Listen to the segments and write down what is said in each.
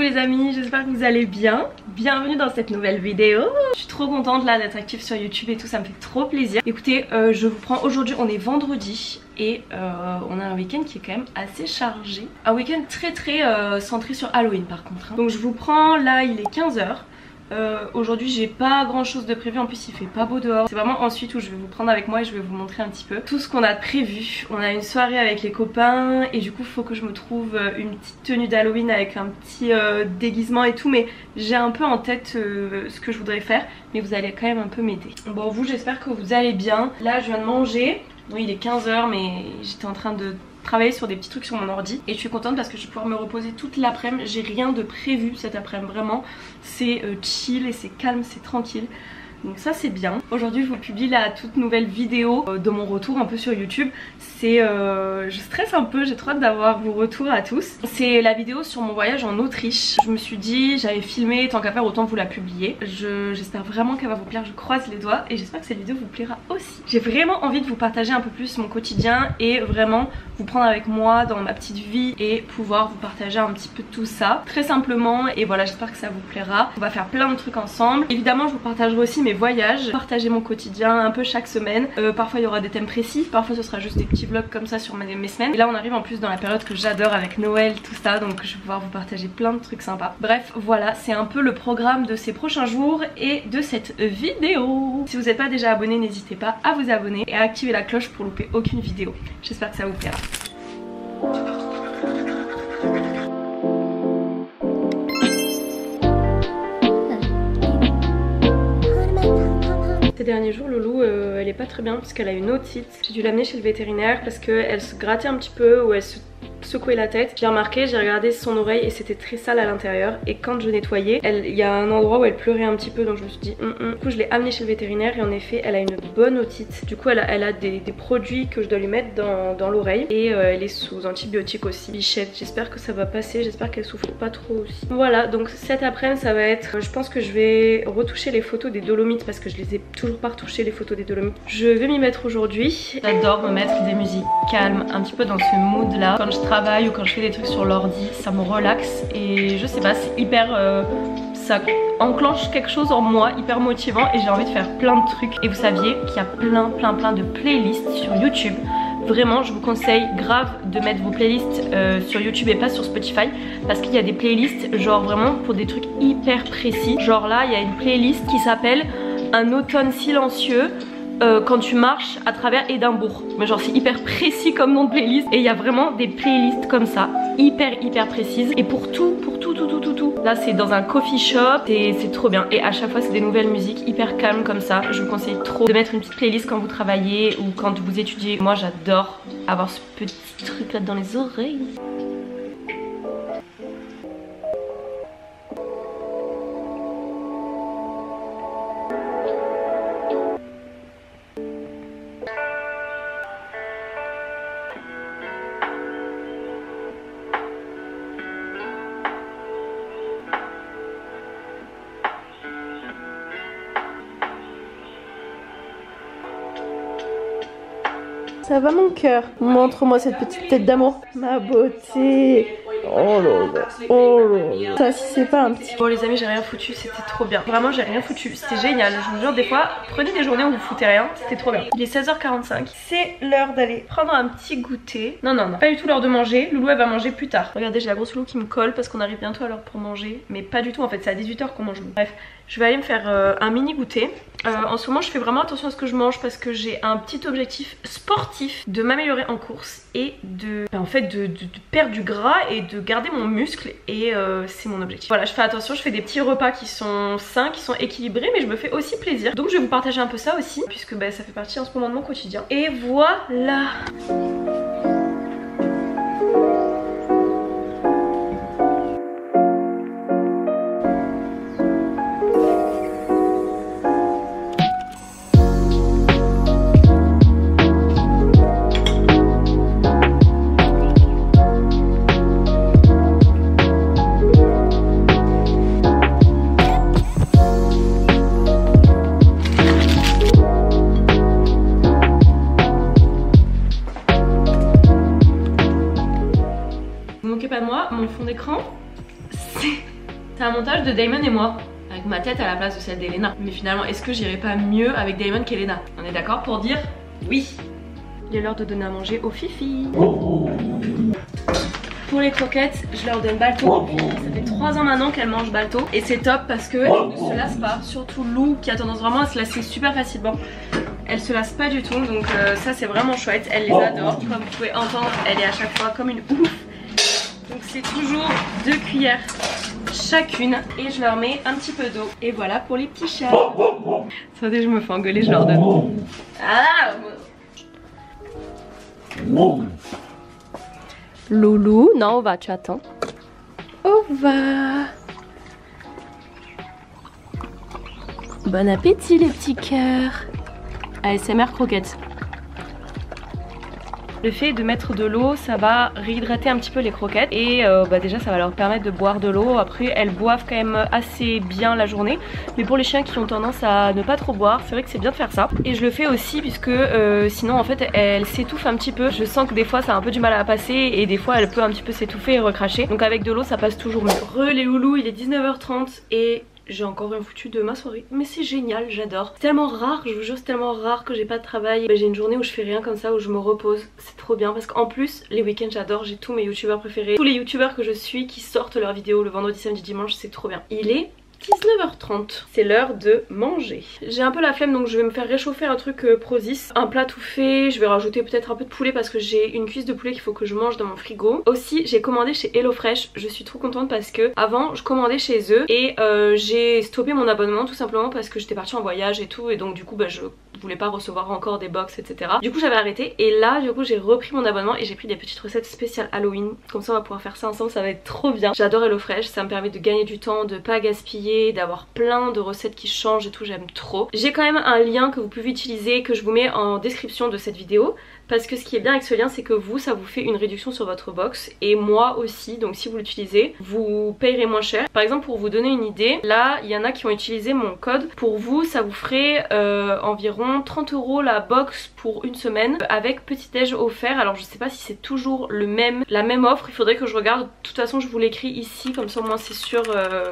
Coucou les amis, j'espère que vous allez bien. Bienvenue dans cette nouvelle vidéo. Je suis trop contente là d'être active sur YouTube et tout, ça me fait trop plaisir. Écoutez, je vous prends aujourd'hui, on est vendredi et on a un week-end qui est quand même assez chargé. Un week-end très centré sur Halloween par contre. Donc je vous prends, là il est 15 h. Aujourd'hui j'ai pas grand chose de prévu, en plus il fait pas beau dehors. C'est vraiment ensuite où je vais vous prendre avec moi et je vais vous montrer un petit peu tout ce qu'on a prévu. On a une soirée avec les copains et du coup faut que je me trouve une petite tenue d'Halloween avec un petit déguisement et tout. Mais j'ai un peu en tête ce que je voudrais faire, mais vous allez quand même un peu m'aider. Bon, vous, j'espère que vous allez bien. Là je viens de manger, oui il est 15 h mais j'étais en train de travailler sur des petits trucs sur mon ordi et je suis contente parce que je vais pouvoir me reposer toute l'après-midi. J'ai rien de prévu cet après-midi, vraiment c'est chill et c'est calme, c'est tranquille. Donc ça c'est bien. Aujourd'hui je vous publie la toute nouvelle vidéo de mon retour un peu sur YouTube. C'est je stresse un peu, j'ai trop hâte d'avoir vos retours à tous. C'est la vidéo sur mon voyage en Autriche. Je me suis dit j'avais filmé, tant qu'à faire autant vous la publier. J'espère vraiment qu'elle va vous plaire, je croise les doigts et j'espère que cette vidéo vous plaira aussi. J'ai vraiment envie de vous partager un peu plus mon quotidien et vraiment vous prendre avec moi dans ma petite vie et pouvoir vous partager un petit peu tout ça très simplement. Et voilà, j'espère que ça vous plaira. On va faire plein de trucs ensemble. Évidemment je vous partagerai aussi mes voyages, partager mon quotidien un peu chaque semaine. Parfois il y aura des thèmes précis, parfois ce sera juste des petits vlogs comme ça sur mes semaines. Et là on arrive en plus dans la période que j'adore avec Noël, tout ça, donc je vais pouvoir vous partager plein de trucs sympas. Bref voilà, c'est un peu le programme de ces prochains jours et de cette vidéo. Si vous n'êtes pas déjà abonné, n'hésitez pas à vous abonner et à activer la cloche pour louper aucune vidéo. J'espère que ça vous plaira. Ces derniers jours Loulou elle est pas très bien parce qu'elle a une otite. J'ai dû l'amener chez le vétérinaire parce qu'elle se grattait un petit peu ou elle se secouer la tête. J'ai remarqué, j'ai regardé son oreille et c'était très sale à l'intérieur. Et quand je nettoyais, il y a un endroit où elle pleurait un petit peu, donc je me suis dit Du coup je l'ai amenée chez le vétérinaire et en effet elle a une bonne otite. Du coup elle a des produits que je dois lui mettre dans l'oreille et elle est sous antibiotiques aussi. Bichette, j'espère que ça va passer, j'espère qu'elle souffre pas trop aussi. Voilà, donc cet après-midi ça va être, je pense que je vais retoucher les photos des Dolomites parce que je les ai toujours pas retouchées les photos des Dolomites. Je vais m'y mettre aujourd'hui. J'adore me mettre des musiques calmes, un petit peu dans ce mood là. Quand je travaille ou quand je fais des trucs sur l'ordi, ça me relaxe et je sais pas, c'est hyper ça enclenche quelque chose en moi hyper motivant et j'ai envie de faire plein de trucs. Et vous saviez qu'il y a plein de playlists sur YouTube. Vraiment je vous conseille grave de mettre vos playlists sur YouTube et pas sur Spotify parce qu'il y a des playlists genre vraiment pour des trucs hyper précis. Genre là il y a une playlist qui s'appelle Un automne silencieux quand tu marches à travers Édimbourg. Mais genre c'est hyper précis comme nom de playlist. Et il y a vraiment des playlists comme ça hyper précises. Et pour tout. Là c'est dans un coffee shop, c'est trop bien. Et à chaque fois c'est des nouvelles musiques hyper calmes comme ça. Je vous conseille trop de mettre une petite playlist quand vous travaillez ou quand vous étudiez. Moi j'adore avoir ce petit truc là dans les oreilles. Ça va mon cœur? Montre-moi cette petite tête d'amour. Ma beauté. Oh là là, oh là là. Ça si c'est pas un petit... Bon les amis j'ai rien foutu, c'était trop bien. Vraiment j'ai rien foutu, c'était génial. Je vous jure des fois, prenez des journées où vous foutez rien, c'était trop bien. Il est 16 h 45. C'est l'heure d'aller prendre un petit goûter. Non, pas du tout l'heure de manger. Loulou elle va manger plus tard. Regardez j'ai la grosse Loulou qui me colle parce qu'on arrive bientôt à l'heure pour manger. Mais pas du tout en fait, c'est à 18 h qu'on mange. Bref, je vais aller me faire un mini goûter. En ce moment je fais vraiment attention à ce que je mange parce que j'ai un petit objectif sportif de m'améliorer en course et de perdre du gras et de garder mon muscle et c'est mon objectif. Voilà, je fais attention, je fais des petits repas qui sont sains, qui sont équilibrés, mais je me fais aussi plaisir. Donc je vais vous partager un peu ça aussi puisque ça fait partie en ce moment de mon quotidien. Et voilà. Mon fond d'écran, c'est C'est un montage de Damon et moi, avec ma tête à la place de celle d'Elena. Mais finalement, est-ce que j'irais pas mieux avec Damon qu'Elena? On est d'accord pour dire oui. Il est l'heure de donner à manger aux Fifi. Pour les croquettes, je leur donne Balto. Ça fait 3 ans maintenant qu'elles mangent Balto. Et c'est top parce qu'elles ne se lassent pas. Surtout Lou qui a tendance vraiment à se lasser super facilement. Elle se lasse pas du tout, donc ça c'est vraiment chouette. Elle les adore. Comme vous pouvez entendre, elle est à chaque fois comme une ouf. Donc c'est toujours 2 cuillères chacune et je leur mets un petit peu d'eau. Et voilà pour les petits chats. Attendez, je me fais engueuler, je leur donne. Ah, Loulou, non, Ova, tu attends. Ova. Bon appétit les petits cœurs. ASMR croquettes. Le fait de mettre de l'eau, ça va réhydrater un petit peu les croquettes et déjà ça va leur permettre de boire de l'eau. Après elles boivent quand même assez bien la journée, mais pour les chiens qui ont tendance à ne pas trop boire, c'est vrai que c'est bien de faire ça. Et je le fais aussi puisque sinon en fait elles s'étouffent un petit peu. Je sens que des fois ça a un peu du mal à passer et des fois elle peut un petit peu s'étouffer et recracher. Donc avec de l'eau ça passe toujours mieux. Re les loulous, il est 19h30 et j'ai encore rien foutu de ma soirée, mais c'est génial, j'adore. C'est tellement rare, je vous jure, c'est tellement rare que j'ai pas de travail. J'ai une journée où je fais rien comme ça, où je me repose, c'est trop bien. Parce qu'en plus, les week-ends j'adore, j'ai tous mes youtubeurs préférés. Tous les youtubeurs que je suis qui sortent leurs vidéos le vendredi, samedi, dimanche, c'est trop bien. Il est 19h30, c'est l'heure de manger. J'ai un peu la flemme donc je vais me faire réchauffer un truc Prozis, un plat tout fait. Je vais rajouter peut-être un peu de poulet parce que j'ai une cuisse de poulet qu'il faut que je mange dans mon frigo. Aussi j'ai commandé chez HelloFresh, je suis trop contente parce que avant je commandais chez eux et j'ai stoppé mon abonnement tout simplement parce que j'étais partie en voyage et tout et donc du coup je voulais pas recevoir encore des box etc. Du coup j'avais arrêté et là du coup j'ai repris mon abonnement et j'ai pris des petites recettes spéciales Halloween. Comme ça on va pouvoir faire ça ensemble, ça va être trop bien. J'adore HelloFresh, ça me permet de gagner du temps, de pas gaspiller, d'avoir plein de recettes qui changent et tout, j'aime trop. J'ai quand même un lien que vous pouvez utiliser, que je vous mets en description de cette vidéo. Parce que ce qui est bien avec ce lien c'est que vous ça vous fait une réduction sur votre box et moi aussi, donc si vous l'utilisez vous payerez moins cher. Par exemple pour vous donner une idée, là il y en a qui ont utilisé mon code, pour vous ça vous ferait environ 30 € la box pour une semaine avec petit déj offert. Alors je sais pas si c'est toujours la même offre, il faudrait que je regarde, de toute façon je vous l'écris ici comme ça au moins c'est sûr,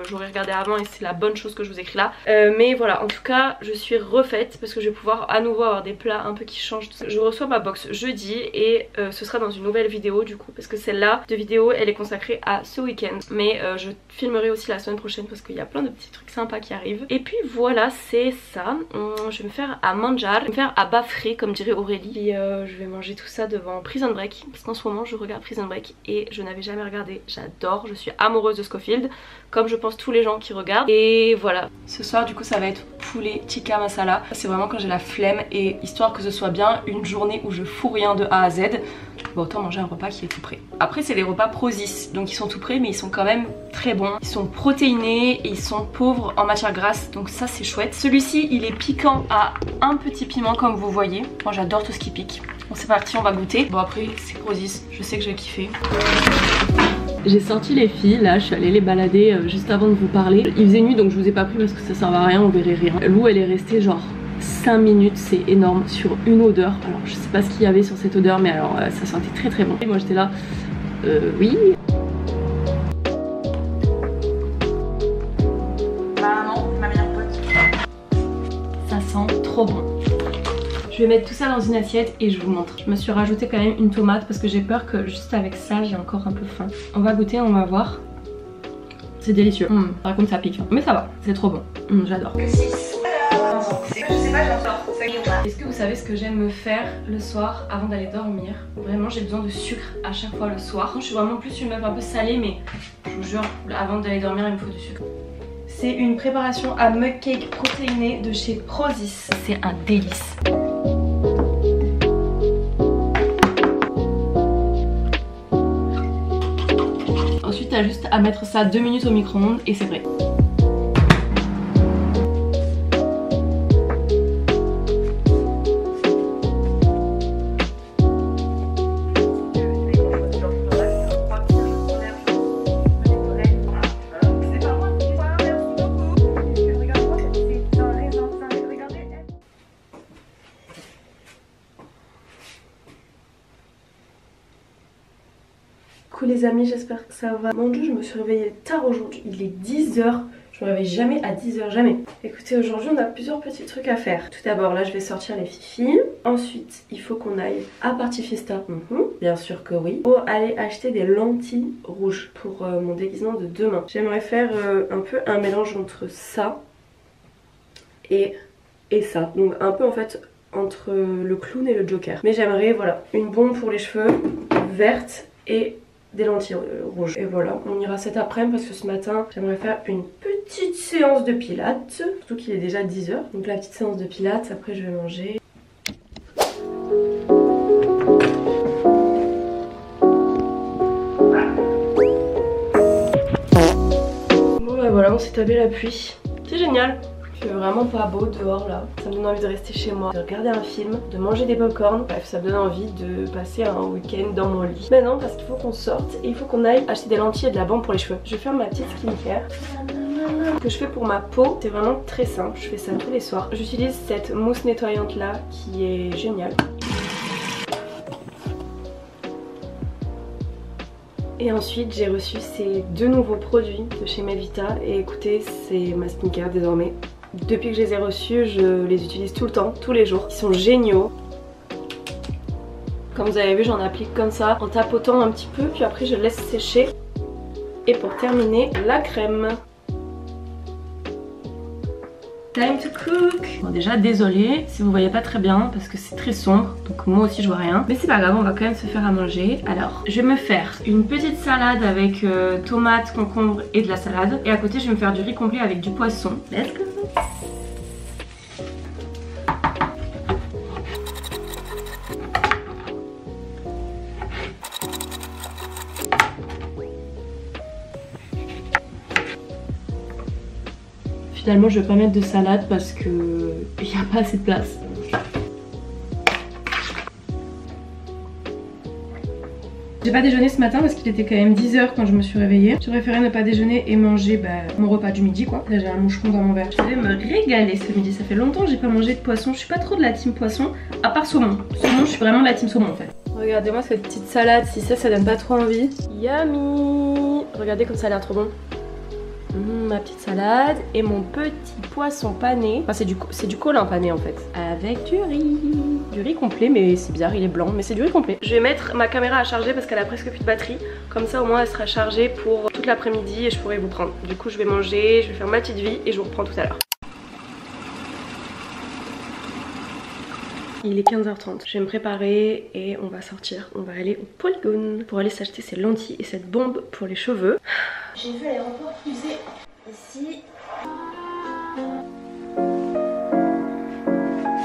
j'aurais regardé avant et c'est la bonne chose que je vous écris là. Mais voilà, en tout cas je suis refaite parce que je vais pouvoir à nouveau avoir des plats un peu qui changent. Je reçois ma box jeudi et ce sera dans une nouvelle vidéo du coup parce que celle-là de vidéo elle est consacrée à ce week-end, mais je filmerai aussi la semaine prochaine parce qu'il y a plein de petits trucs sympas qui arrivent. Et puis voilà, c'est ça. Je vais me faire à manjar, je vais me faire à bafrer comme dirait Aurélie. Puis je vais manger tout ça devant Prison Break parce qu'en ce moment je regarde Prison Break et je n'avais jamais regardé. J'adore, je suis amoureuse de Scofield comme je pense tous les gens qui regardent. Et voilà, ce soir du coup ça va être poulet tikka masala. C'est vraiment quand j'ai la flemme et histoire que ce soit bien une journée où je fous rien de A à Z, bah autant manger un repas qui est tout prêt. Après c'est des repas Prozis, donc ils sont tout prêts mais ils sont quand même très bons. Ils sont protéinés et ils sont pauvres en matière grasse, donc ça c'est chouette. Celui-ci il est piquant à un petit piment comme vous voyez. Moi j'adore tout ce qui pique. Bon c'est parti, on va goûter. Bon après c'est Prozis, je sais que je vais kiffer. J'ai sorti les filles, là je suis allée les balader juste avant de vous parler. Il faisait nuit donc je vous ai pas pris parce que ça servait à rien, on verrait rien. Lou elle est restée genre 5 minutes, c'est énorme, sur une odeur. Alors je sais pas ce qu'il y avait sur cette odeur mais alors ça sentait très très bon. Et moi j'étais là, oui. Maman, ma meilleure pote. Ça sent trop bon. Je vais mettre tout ça dans une assiette et je vous montre. Je me suis rajouté quand même une tomate parce que j'ai peur que juste avec ça j'ai encore un peu faim. On va goûter, on va voir. C'est délicieux. Par contre ça pique, mais ça va, c'est trop bon. J'adore. Je sais pas, j'entends. Est-ce que vous savez ce que j'aime me faire le soir avant d'aller dormir? Vraiment j'ai besoin de sucre à chaque fois le soir. Je suis vraiment plus une meuf un peu salée mais je vous jure avant d'aller dormir il me faut du sucre. C'est une préparation à mug cake protéiné de chez Prozis. C'est un délice. Ensuite t'as juste à mettre ça 2 minutes au micro-ondes et c'est prêt. Coucou les amis, j'espère que ça va. Mon dieu, je me suis réveillée tard aujourd'hui. Il est 10 h. Je me réveille jamais à 10 h, jamais. Écoutez, aujourd'hui on a plusieurs petits trucs à faire. Tout d'abord, là je vais sortir les filles. Ensuite, il faut qu'on aille à Party Fiesta. Bien sûr que oui. Pour aller acheter des lentilles rouges pour mon déguisement de demain. J'aimerais faire un peu un mélange entre ça et ça. Donc un peu en fait entre le clown et le Joker. Mais j'aimerais, voilà, une bombe pour les cheveux verte et des lentilles rouges. Et voilà, on ira cet après-midi parce que ce matin j'aimerais faire une petite séance de pilates. Surtout qu'il est déjà 10 h. Donc la petite séance de pilates, après je vais manger. Bon bah voilà, on s'est tapé la pluie. C'est génial. Il fait vraiment pas beau dehors là. Ça me donne envie de rester chez moi, de regarder un film, de manger des popcorn. Bref, ça me donne envie de passer un week-end dans mon lit. Mais non, parce qu'il faut qu'on sorte et il faut qu'on aille acheter des lentilles et de la bande pour les cheveux. Je vais faire ma petite skincare que je fais pour ma peau. C'est vraiment très simple, je fais ça tous les soirs. J'utilise cette mousse nettoyante là qui est géniale. Et ensuite j'ai reçu ces deux nouveaux produits de chez Melvita. Et écoutez, c'est ma skincare désormais. Depuis que je les ai reçus, je les utilise tout le temps, tous les jours. Ils sont géniaux. Comme vous avez vu, j'en applique comme ça, en tapotant un petit peu, puis après je laisse sécher. Et pour terminer, la crème. Time to cook. Bon, déjà désolée si vous voyez pas très bien parce que c'est très sombre, donc moi aussi je vois rien, mais c'est pas grave, on va quand même se faire à manger. Alors je vais me faire une petite salade avec tomates, concombres et de la salade, et à côté je vais me faire du riz complet avec du poisson. Let's go. Finalement je vais pas mettre de salade parce que il n'y a pas assez de place. J'ai pas déjeuné ce matin parce qu'il était quand même 10 h quand je me suis réveillée. J'ai préféré ne pas déjeuner et manger mon repas du midi quoi. Là j'ai un moucheron dans mon verre. Je vais me régaler ce midi. Ça fait longtemps que j'ai pas mangé de poisson. Je suis pas trop de la team poisson, à part saumon. Saumon, je suis vraiment de la team saumon en fait. Regardez-moi cette petite salade, si ça donne pas trop envie. Yummy. Regardez comme ça a l'air trop bon. Ma petite salade et mon petit poisson pané. Enfin c'est du colin pané en fait. Avec du riz. Du riz complet, mais c'est bizarre, il est blanc, mais c'est du riz complet. Je vais mettre ma caméra à charger parce qu'elle a presque plus de batterie. Comme ça au moins elle sera chargée pour toute l'après-midi et je pourrai vous prendre. Du coup je vais manger, je vais faire ma petite vie et je vous reprends tout à l'heure. Il est 15 h 30, je vais me préparer et on va sortir, on va aller au Polygone pour aller s'acheter ces lentilles et cette bombe pour les cheveux. J'ai vu l'aéroport fusée ici.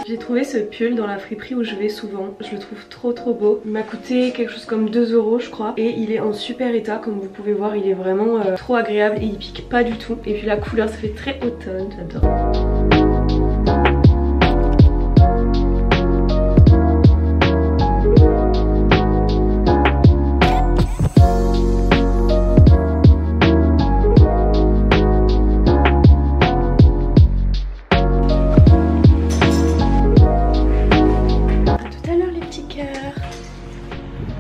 J'ai trouvé ce pull dans la friperie où je vais souvent, je le trouve trop beau. Il m'a coûté quelque chose comme 2 € je crois et il est en super état comme vous pouvez voir, il est vraiment trop agréable et il pique pas du tout. Et puis la couleur ça fait très automne, j'adore.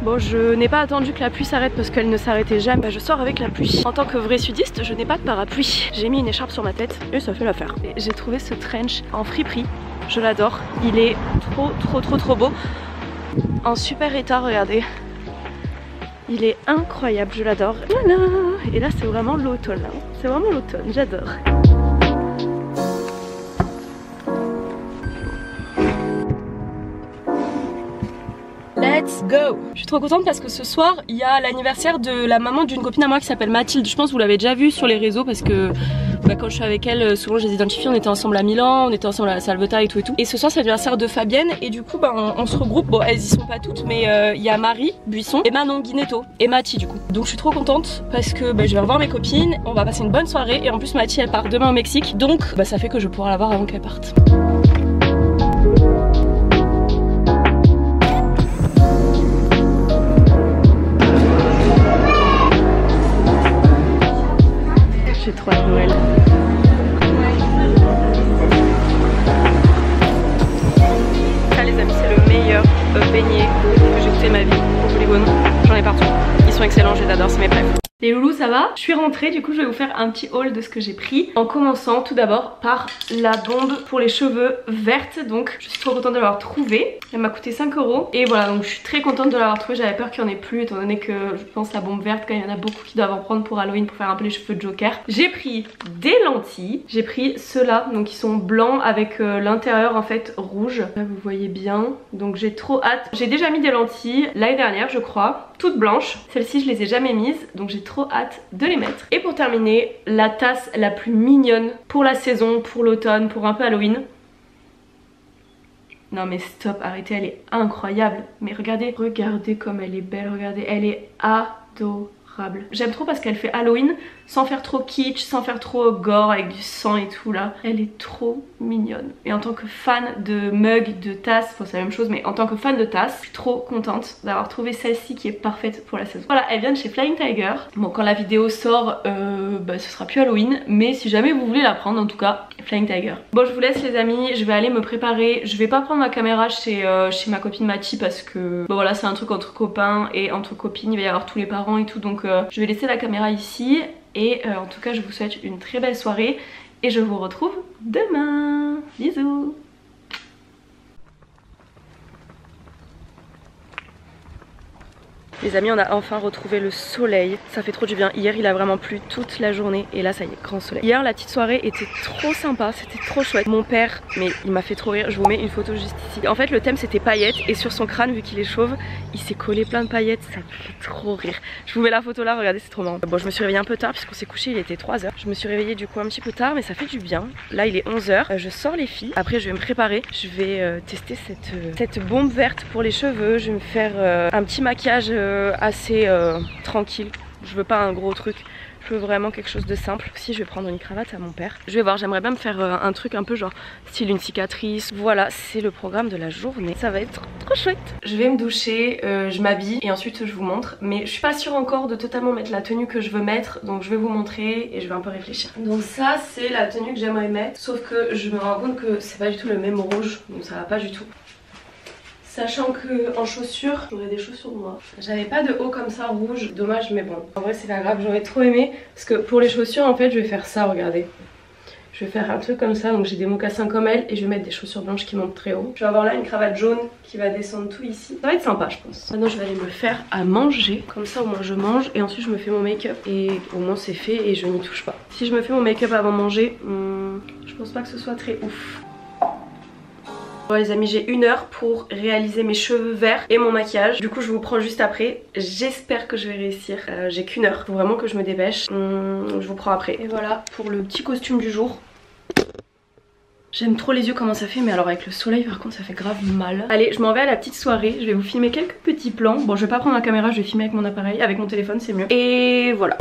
Bon, je n'ai pas attendu que la pluie s'arrête parce qu'elle ne s'arrêtait jamais. Bah, je sors avec la pluie. En tant que vrai sudiste, je n'ai pas de parapluie. J'ai mis une écharpe sur ma tête et ça fait l'affaire. J'ai trouvé ce trench en friperie. Je l'adore. Il est trop beau. En super état, regardez. Il est incroyable, je l'adore. Voilà. Et là, c'est vraiment l'automne. Hein. C'est vraiment l'automne, j'adore. Let's go! Je suis trop contente parce que ce soir il y a l'anniversaire de la maman d'une copine à moi qui s'appelle Mathilde. Je pense que vous l'avez déjà vue sur les réseaux parce que quand je suis avec elle, souvent je les identifie. On était ensemble à Milan, on était ensemble à Salvetat et tout. Et ce soir c'est l'anniversaire de Fabienne et du coup on se regroupe. Bon, elles y sont pas toutes, mais il y a Marie Buisson et Manon Guinetto et Mathie du coup. Donc je suis trop contente parce que je vais revoir mes copines, on va passer une bonne soirée et en plus Mathie elle part demain au Mexique. Donc ça fait que je pourrai la voir avant qu'elle parte. J'ai trop hâte de Noël. Ça les amis, c'est le meilleur beignet que j'ai goûté ma vie au Polygone. J'en ai partout. Ils sont excellents, je les adore, c'est mes préfs. Les loulous, ça va? Je suis rentrée, du coup je vais vous faire un petit haul de ce que j'ai pris. En commençant tout d'abord par la bombe pour les cheveux verte. Donc je suis trop contente de l'avoir trouvée. Elle m'a coûté 5 €. Et voilà, donc je suis très contente de l'avoir trouvée. J'avais peur qu'il n'y en ait plus étant donné que je pense la bombe verte, quand il y en a beaucoup qui doivent en prendre pour Halloween pour faire un peu les cheveux de Joker. J'ai pris des lentilles. J'ai pris ceux-là, donc ils sont blancs avec l'intérieur en fait rouge. Là vous voyez bien. Donc j'ai trop hâte. J'ai déjà mis des lentilles l'année dernière je crois, toutes blanches. Celles-ci je les ai jamais mises, donc j'ai trop hâte de les mettre. Et pour terminer, la tasse la plus mignonne pour la saison, pour l'automne, pour un peu Halloween. Non mais stop, arrêtez, elle est incroyable. Mais regardez, regardez comme elle est belle, regardez, elle est adorable. J'aime trop parce qu'elle fait Halloween sans faire trop kitsch, sans faire trop gore avec du sang et tout là. Elle est trop mignonne. Et en tant que fan de mug, de tasse, enfin c'est la même chose, mais en tant que fan de tasse, je suis trop contente d'avoir trouvé celle-ci qui est parfaite pour la saison. Voilà, elle vient de chez Flying Tiger. Bon, quand la vidéo sort, ce sera plus Halloween, mais si jamais vous voulez la prendre, en tout cas, Flying Tiger. Bon, je vous laisse les amis, je vais aller me préparer. Je vais pas prendre ma caméra chez ma copine Mathie parce que bon, voilà, c'est un truc entre copains et entre copines, il va y avoir tous les parents et tout, donc je vais laisser la caméra ici. Et en tout cas je vous souhaite une très belle soirée et je vous retrouve demain. Bisous. Les amis, on a enfin retrouvé le soleil, ça fait trop du bien. Hier il a vraiment plu toute la journée et là ça y est, grand soleil. Hier la petite soirée était trop sympa, c'était trop chouette. Mon père, mais il m'a fait trop rire, je vous mets une photo juste ici. En fait le thème c'était paillettes et sur son crâne, vu qu'il est chauve, il s'est collé plein de paillettes, ça me fait trop rire. Je vous mets la photo là, regardez, c'est trop marrant. Bon, je me suis réveillée un peu tard puisqu'on s'est couché, il était 3 h. Je me suis réveillée du coup un petit peu tard mais ça fait du bien. Là il est 11 h, je sors les filles, après je vais me préparer. Je vais tester cette bombe verte pour les cheveux, je vais me faire un petit maquillage assez tranquille. Je veux pas un gros truc, je veux vraiment quelque chose de simple. Si je vais prendre une cravate à mon père, je vais voir, j'aimerais bien me faire un truc un peu genre style une cicatrice. Voilà, c'est le programme de la journée, ça va être trop chouette. Je vais me doucher, je m'habille et ensuite je vous montre, mais je suis pas sûre encore de totalement mettre la tenue que je veux mettre, donc je vais vous montrer et je vais un peu réfléchir. Donc ça c'est la tenue que j'aimerais mettre, sauf que je me rends compte que c'est pas du tout le même rouge, donc ça va pas du tout. Sachant que en chaussures, j'aurais des chaussures noires. J'avais pas de haut comme ça rouge, dommage mais bon. En vrai c'est pas grave, j'aurais trop aimé. Parce que pour les chaussures en fait je vais faire ça, regardez. Je vais faire un truc comme ça, donc j'ai des mocassins comme elle et je vais mettre des chaussures blanches qui montent très haut. Je vais avoir là une cravate jaune qui va descendre tout ici. Ça va être sympa je pense. Maintenant je vais aller me faire à manger. Comme ça au moins je mange et ensuite je me fais mon make-up. Et au moins c'est fait et je n'y touche pas. Si je me fais mon make-up avant manger, je pense pas que ce soit très ouf. Bon les amis, j'ai 1 heure pour réaliser mes cheveux verts et mon maquillage. Du coup je vous prends juste après. J'espère que je vais réussir. J'ai qu'1 heure, faut vraiment que je me dépêche. Je vous prends après. Et voilà pour le petit costume du jour. J'aime trop les yeux comment ça fait, mais alors avec le soleil par contre ça fait grave mal. Allez, je m'en vais à la petite soirée, je vais vous filmer quelques petits plans. Bon, je vais pas prendre ma caméra, je vais filmer avec mon appareil, avec mon téléphone c'est mieux. Et voilà.